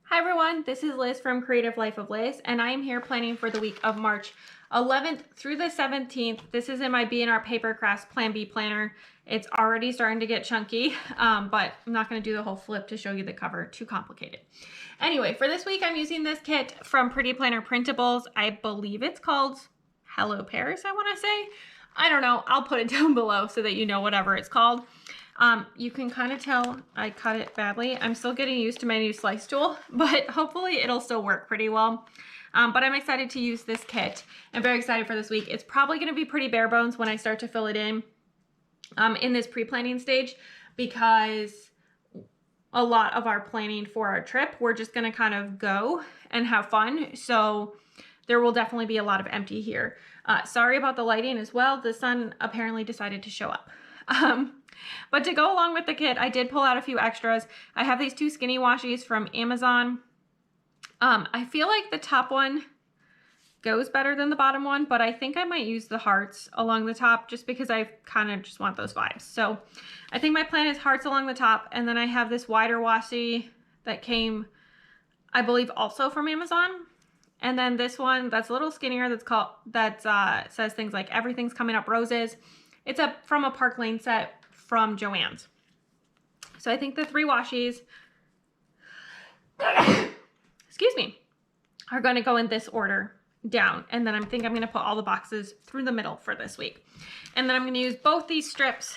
Hi everyone, this is Liz from Creative Life of Liz, and I am here planning for the week of March 11th through the 17th. This is in my B&R Paper Crafts Plan B planner. It's already starting to get chunky, but I'm not going to do the whole flip to show you the cover, too complicated. Anyway, for this week I'm using this kit from Pretty Planner Printables. I believe it's called Hello Paris, I want to say. I don't know, I'll put it down below so that you know whatever it's called. You can kind of tell I cut it badly. I'm still getting used to my new slice tool, but hopefully it'll still work pretty well. But I'm excited to use this kit. I'm very excited for this week. It's probably going to be pretty bare bones when I start to fill it in this pre-planning stage, because a lot of our planning for our trip, we're just going to kind of go and have fun. So there will definitely be a lot of empty here. Sorry about the lighting as well. The sun apparently decided to show up. But to go along with the kit, I did pull out a few extras. I have these two skinny washies from Amazon. I feel like the top one goes better than the bottom one, but I think I might use the hearts along the top just because I kind of just want those vibes. So I think my plan is hearts along the top, and then I have this wider washi that came, I believe, also from Amazon. And then this one that's a little skinnier says things like everything's coming up roses. It's from a Park Lane set from Joann's. So I think the three washies, excuse me, are going to go in this order down. And then I'm going to put all the boxes through the middle for this week. And then I'm going to use both these strips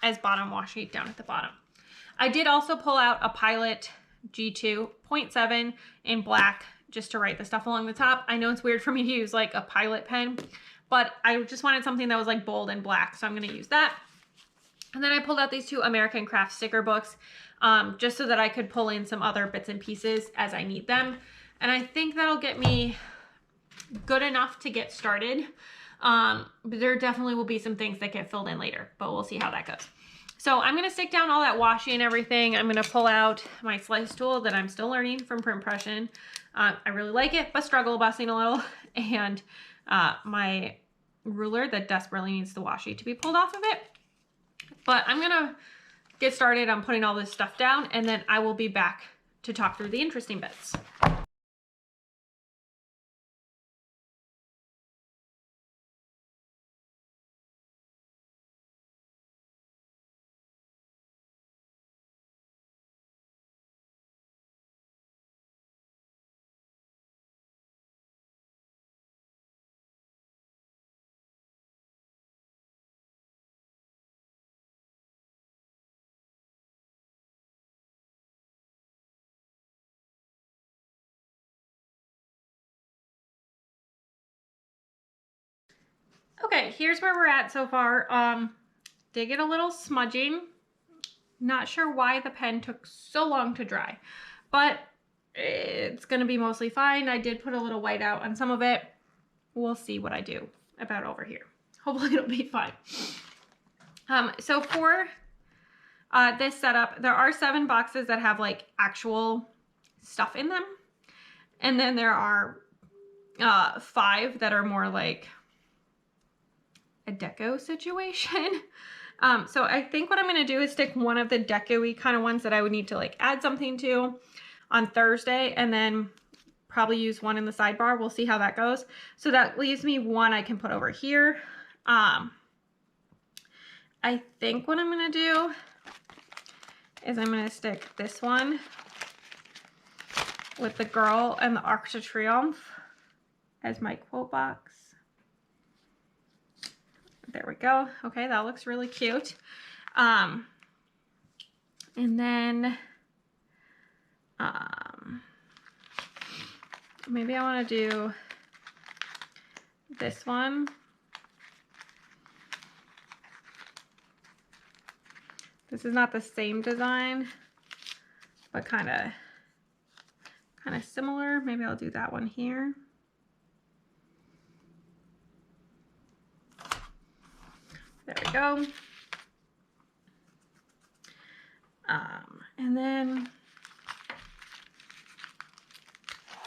as bottom washi down at the bottom. I did also pull out a Pilot G2 0.7 in black just to write the stuff along the top. I know it's weird for me to use like a Pilot pen, but I just wanted something that was like bold and black, so I'm going to use that. And then I pulled out these two American Craft sticker books just so that I could pull in some other bits and pieces as I need them. And I think that'll get me good enough to get started. But there definitely will be some things that get filled in later, but we'll see how that goes. So I'm going to stick down all that washi and everything. I'm going to pull out my slice tool that I'm still learning from Printpression. I really like it, but struggle busting a little. And my ruler that desperately needs the washi to be pulled off of it. But I'm going to get started on putting all this stuff down, and then I will be back to talk through the interesting bits. Okay, here's where we're at so far. Did get a little smudging. Not sure why the pen took so long to dry, but it's gonna be mostly fine. I did put a little white out on some of it. We'll see what I do about over here. Hopefully it'll be fine. So for this setup, there are 7 boxes that have like actual stuff in them. And then there are 5 that are more like a deco situation. So I think what I'm going to do is stick one of the deco-y kind of ones that I would need to like add something to on Thursday, and then probably use one in the sidebar. We'll see how that goes. So that leaves me one I can put over here. I think what I'm going to do is I'm going to stick this one with the girl and the Arc de Triomphe as my quote box. There we go. Okay, that looks really cute. And then maybe I want to do this one. This is not the same design, but kind of similar. Maybe I'll do that one here. There we go. And then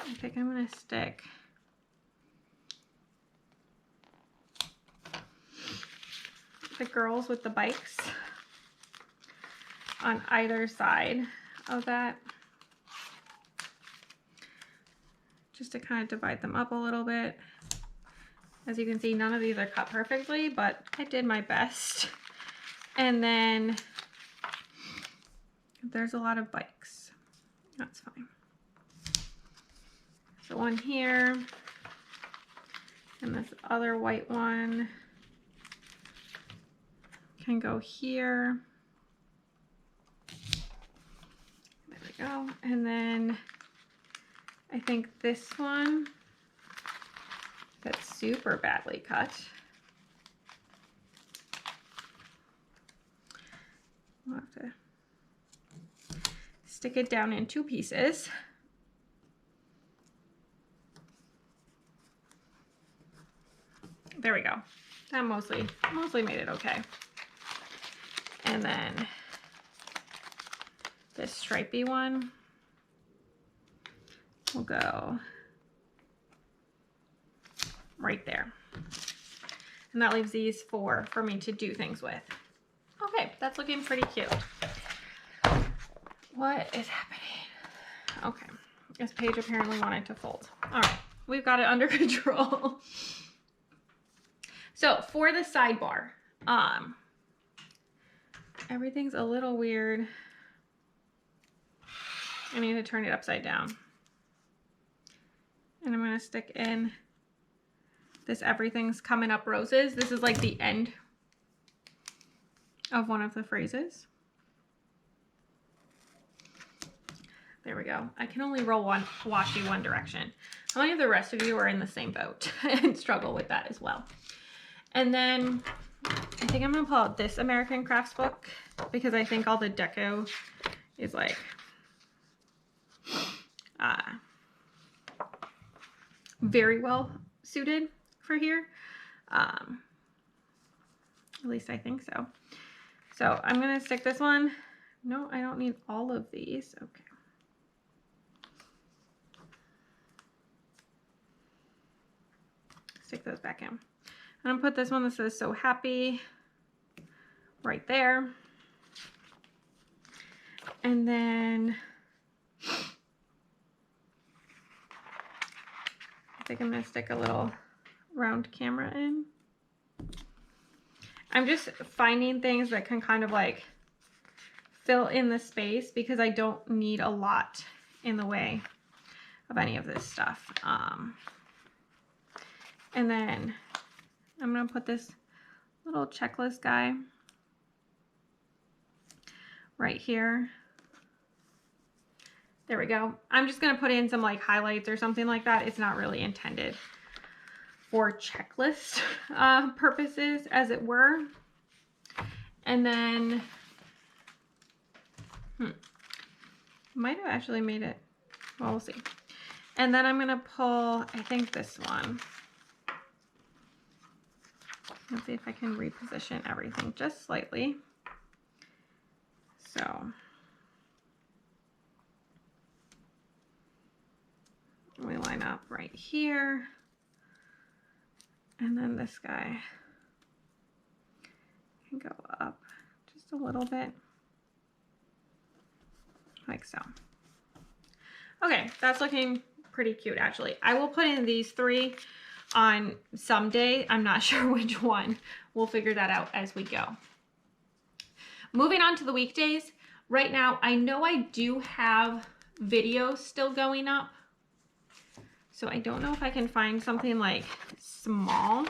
I think I'm going to stick the girls with the bikes on either side of that, just to kind of divide them up a little bit. As you can see, none of these are cut perfectly, but I did my best. And then there's a lot of bikes. That's fine. So one here, and this other white one can go here. There we go. And then I think this one that's super badly cut. We'll have to stick it down in 2 pieces. There we go. That mostly made it okay. And then this stripy one will go right there. And that leaves these 4 for me to do things with. Okay, that's looking pretty cute. What is happening? Okay, this page apparently wanted to fold. All right, we've got it under control. So for the sidebar, everything's a little weird. I need to turn it upside down. And I'm gonna stick in this everything's coming up roses. This is like the end of one of the phrases. There we go. I can only roll washi one direction. How many of the rest of you are in the same boat and struggle with that as well? And then I think I'm gonna pull out this American Crafts book because I think all the deco is like very well suited for here. At least I think so. So I'm gonna stick this one. No, I don't need all of these. Okay. Stick those back in. I'm gonna put this one that says "So Happy" right there. And then I think I'm gonna stick a little round camera in. I'm just finding things that can kind of like fill in the space because I don't need a lot in the way of any of this stuff. And then I'm gonna put this little checklist guy right here. There we go. I'm just gonna put in some like highlights or something like that. It's not really intended for checklist purposes, as it were. And then, might have actually made it, well, we'll see. And then I'm gonna pull, I think this one. Let's see if I can reposition everything just slightly. So we line up right here. And then this guy can go up just a little bit, like so. Okay, that's looking pretty cute actually. I will put in these 3 on someday. I'm not sure which one. We'll figure that out as we go. Moving on to the weekdays. Right now, I know I do have videos still going up. So I don't know if I can find something like small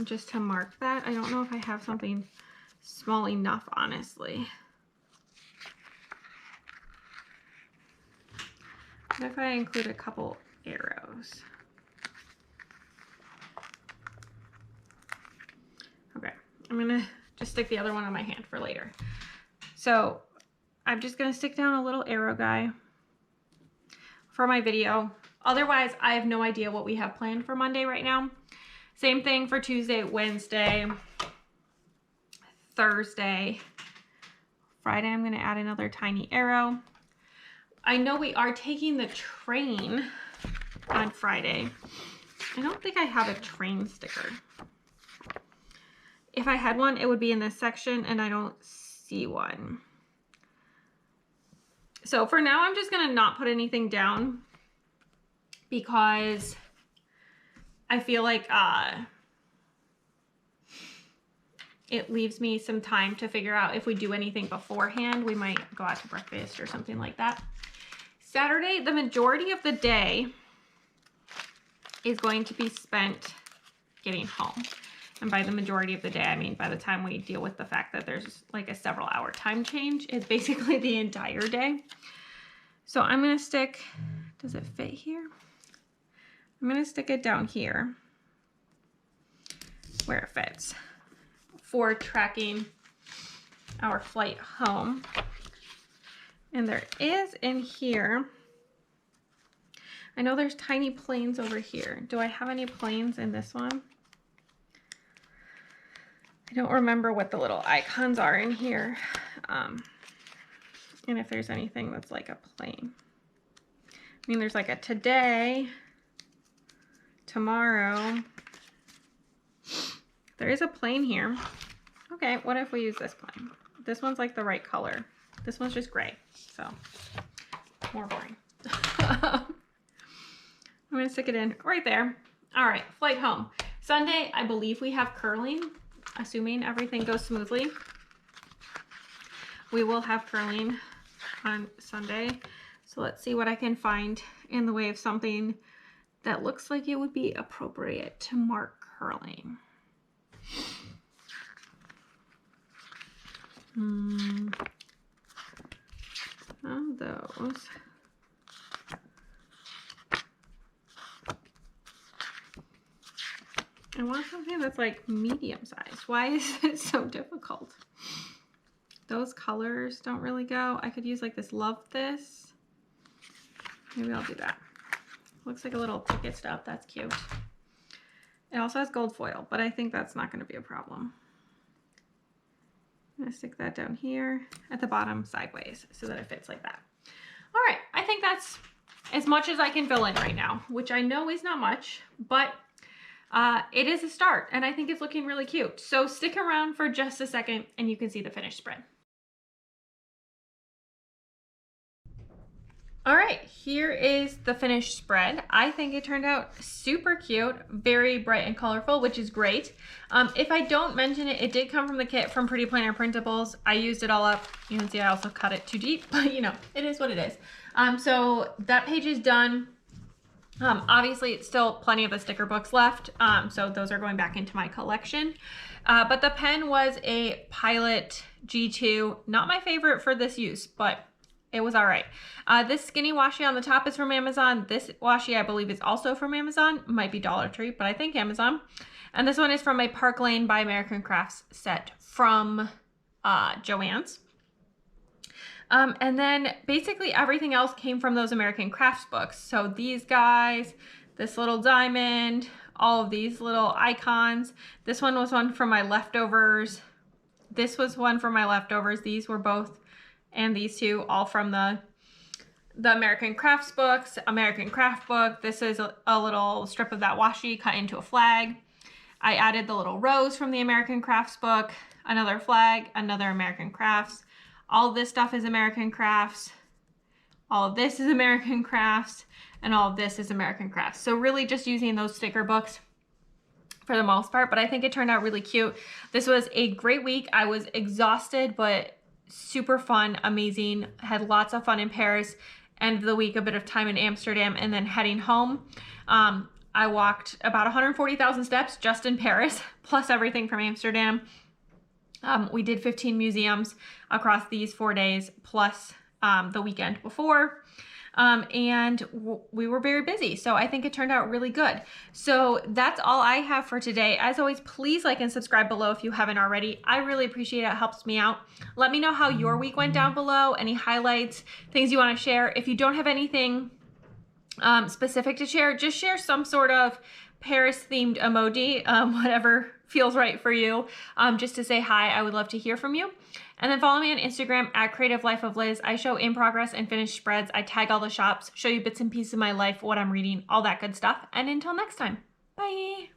just to mark that. I don't know if I have something small enough, honestly. What if I include a couple arrows? Okay, I'm gonna just stick the other one on my hand for later. So I'm just gonna stick down a little arrow guy for my video. Otherwise, I have no idea what we have planned for Monday right now. Same thing for Tuesday, Wednesday, Thursday. Friday, I'm gonna add another tiny arrow. I know we are taking the train on Friday. I don't think I have a train sticker. If I had one, it would be in this section, and I don't see one. So for now, I'm just gonna not put anything down because I feel like it leaves me some time to figure out if we do anything beforehand. We might go out to breakfast or something like that. Saturday, the majority of the day is going to be spent getting home. And by the majority of the day, I mean by the time we deal with the fact that there's like a several hour time change, it's basically the entire day. So I'm gonna stick, does it fit here? I'm gonna stick it down here where it fits for tracking our flight home. And there is in here, I know there's tiny planes over here. Do I have any planes in this one? I don't remember what the little icons are in here. And if there's anything that's like a plane. I mean, there's like a today, tomorrow. There is a plane here. Okay, what if we use this plane? This one's like the right color. This one's just gray, so more boring. I'm gonna stick it in right there. All right, flight home. Sunday, I believe we have curling. Assuming everything goes smoothly, we will have curling on Sunday. So let's see what I can find in the way of something that looks like it would be appropriate to mark curling. Of those. I want something that's like medium size. Why is it so difficult? Those colors don't really go. I could use like this Love This. Maybe I'll do that. Looks like a little ticket stub. That's cute. It also has gold foil, but I think that's not going to be a problem. I'm going to stick that down here at the bottom sideways so that it fits like that. All right. I think that's as much as I can fill in right now, which I know is not much, but it is a start, and I think it's looking really cute. So stick around for just a second and you can see the finished spread. All right, here is the finished spread. I think it turned out super cute, very bright and colorful, which is great. If I don't mention it, it did come from the kit from Pretty Planner Printables. I used it all up. You can see I also cut it too deep, but you know, it is what it is. So that page is done. Obviously, it's still plenty of the sticker books left, so those are going back into my collection. But the pen was a Pilot G2, not my favorite for this use, but it was all right. This skinny washi on the top is from Amazon. This washi, I believe, is also from Amazon. Might be Dollar Tree, but I think Amazon. And this one is from a Park Lane by American Crafts set from Joann's. And then basically everything else came from those American Crafts books. So these guys, this little diamond, all of these little icons. This one was one from my leftovers. This was one from my leftovers. These were both, and these two, all from the American Crafts books. American Craft book. This is a little strip of that washi cut into a flag. I added the little rose from the American Crafts book, another flag, another American Crafts. All of this stuff is American Crafts. All of this is American Crafts, and all of this is American Crafts. So really just using those sticker books for the most part, but I think it turned out really cute. This was a great week. I was exhausted, but super fun, amazing. Had lots of fun in Paris. End of the week, a bit of time in Amsterdam, and then heading home. I walked about 140,000 steps just in Paris, plus everything from Amsterdam. We did 15 museums across these 4 days, plus the weekend before. And we were very busy. So I think it turned out really good. So that's all I have for today. As always, please like and subscribe below if you haven't already. I really appreciate it. It helps me out. Let me know how your week went down below, any highlights, things you want to share. If you don't have anything specific to share, just share some sort of Paris themed emoji, whatever feels right for you, just to say hi. I would love to hear from you. And then follow me on Instagram at Creative Life of Liz. I show in progress and finished spreads. I tag all the shops, show you bits and pieces of my life, what I'm reading, all that good stuff. And until next time, bye.